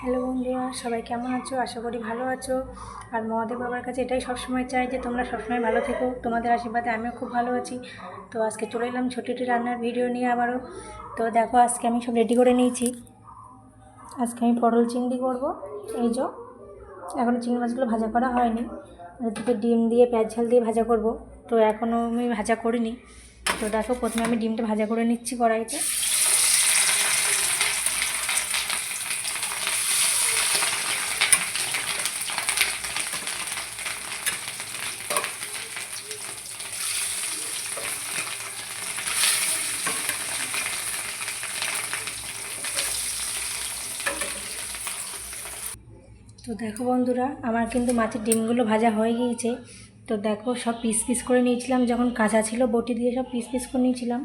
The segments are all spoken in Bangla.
হ্যালো বন্ধুরা, সবাই কেমন আছো? আশা করি ভালো আছো। আর মহাদেব বাবার কাছে এটাই সবসময় চাই যে তোমরা সবসময় ভালো থেকো। তোমাদের আশীর্বাদে আমিও খুব ভালো আছি। তো আজকে চলে এলাম ছোটিটি রান্নার ভিডিও নিয়ে আবারও। তো দেখো, আজকে আমি সব রেডি করে নিয়েছি। আজকে আমি পটল চিংড়ি করব। এই যে এখনও চিংড়ি মাছগুলো ভাজা করা হয়নি। দুটো ডিম দিয়ে পেঁয়াজ ঝাল দিয়ে ভাজা করব। তো এখনও আমি ভাজা করিনি। তো দেখো, প্রথমে আমি ডিমটা ভাজা করে নিচ্ছি কড়াইতে। তো দেখো বন্ধুরা, আমার কিন্তু মাছের ডিমগুলো ভাজা হয়ে গিয়েছে। তো দেখো, সব পিস পিস করে নিয়েছিলাম, যখন কাঁচা ছিল বটি দিয়ে সব পিস পিস করে নিয়েছিলাম।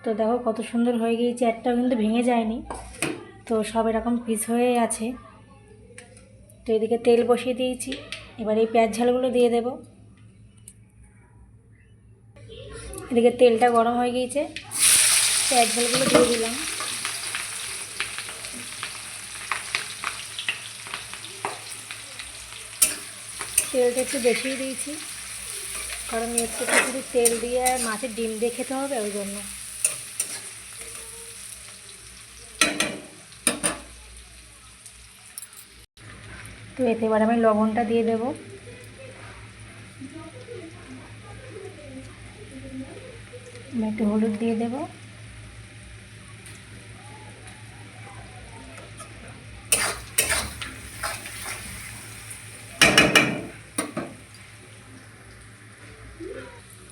তো দেখো কত সুন্দর হয়ে গিয়েছে, একটাও কিন্তু ভেঙে যায়নি। তো সব এরকম পিস হয়ে আছে। তো এদিকে তেল বসিয়ে দিয়েছি, এবার এই পেঁয়াজ ঝালগুলো দিয়ে দেব। এদিকে তেলটা গরম হয়ে গিয়েছে, পেঁয়াজ ঝালগুলো দিয়ে দিলাম। তেলটা একটু বেশিই দিয়েছি, কারণ একটু শুধু তেল দিয়ে মাছের ডিম দিয়ে খেতে হবে, ওই জন্য। তো এতে এবার আমি লবণটা দিয়ে দেব। একটু হলুদ দিয়ে দেব।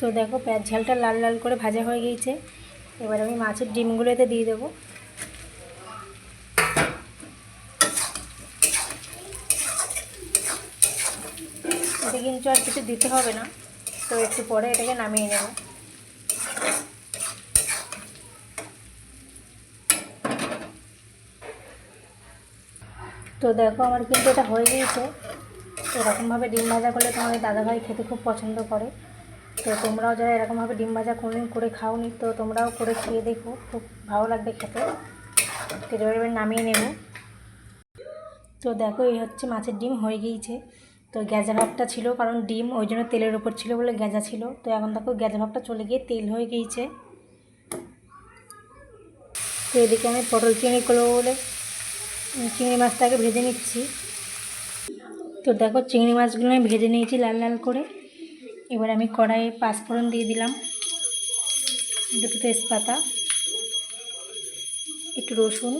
তো দেখো, পেঁয়াজ ঝালটা লাল লাল করে ভাজা হয়ে গিয়েছে। এবার আমি মাছের ডিমগুলো এতে দিয়ে দেবো। এতে কিন্তু আর কিছু দিতে হবে না, তো একটু পরে এটাকে নামিয়ে নেব। তো দেখো, আমার কিন্তু এটা হয়ে গিয়েছে। এরকমভাবে ডিম ভাজা করলে তোমাদের দাদাভাই খেতে খুব পছন্দ করে। তো তোমরাও যারা এরকমভাবে ডিম ভাজা কোনোদিন করে খাওনি, তো তোমরাও করে খেয়ে দেখো, খুব ভালো লাগবে খেতে। তো এবার নামিয়ে নেব। তো দেখো, এই হচ্ছে মাছের ডিম হয়ে গিয়েছে। তো গ্যাজা ভাবটা ছিল, কারণ ডিম ওই জন্য তেলের ওপর ছিল বলে গ্যাজা ছিল। তো এখন দেখো, গ্যাজা ভাবটা চলে গিয়ে তেল হয়ে গিয়েছে। তো এদিকে আমি পটল চিংড়ি করবো বলে চিংড়ি মাছটাকে ভেজে নিচ্ছি। তো দেখো, চিংড়ি মাছগুলো আমি ভেজে নিয়েছি লাল লাল করে। এবার আমি কড়াইয়ে পাঁচফোড়ন দিয়ে দিলাম, দুটো তেজপাতা, একটু রসুন,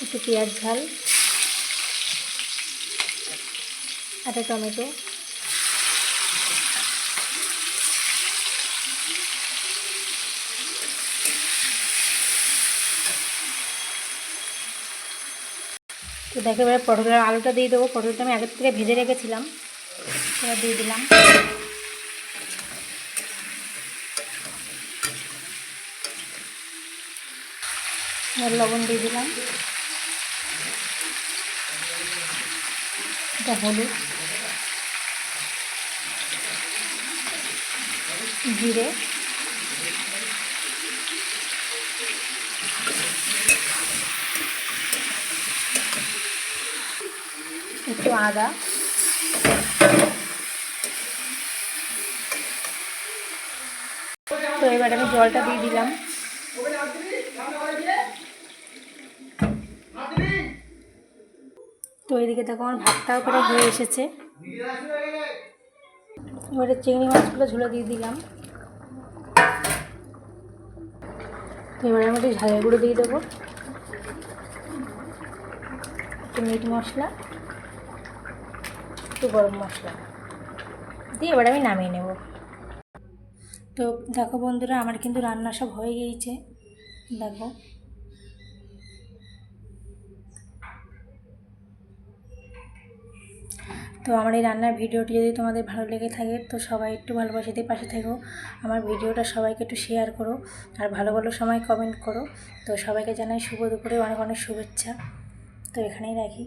একটু পেঁয়াজ ঝাল, একটা টমেটো। তো দেখো, এবার পটলের আলুটা দিয়ে দেবো। পটলটা আমি আগের থেকে ভেজে রেখেছিলাম, এবার দিয়ে দিলাম। এবার লবণ দিয়ে দিলাম, এটা হলুদ, জিরে, একটু আদা, তো এবার আমি জলটা দিয়ে দিলাম। তো এদিকে দেখো, আমার ভাতটাও করে হয়ে এসেছে। এবারে চিংড়ি মাছগুলো ঝুলে দিয়ে দিলাম। তো এবারে আমি একটু ঝালের গুঁড়ো দিয়ে দেবো, একটু মিট মশলা, একটু গরম মশলা দিয়ে এবার আমি নামিয়ে নেব। তো দেখো বন্ধুরা, আমার কিন্তু রান্না সব হয়ে গিয়েছে। দেখো, তো আমার এই রান্নার ভিডিওটি যদি তোমাদের ভালো লেগে থাকে, তো সবাই একটু ভালোবাসা দিয়ে পাশে থেকো। আমার ভিডিওটা সবাইকে একটু শেয়ার করো, আর ভালো ভালো সময় কমেন্ট করো। তো সবাইকে জানাই শুভ দুপুরে অনেক অনেক শুভেচ্ছা। তো এখানেই রাখি।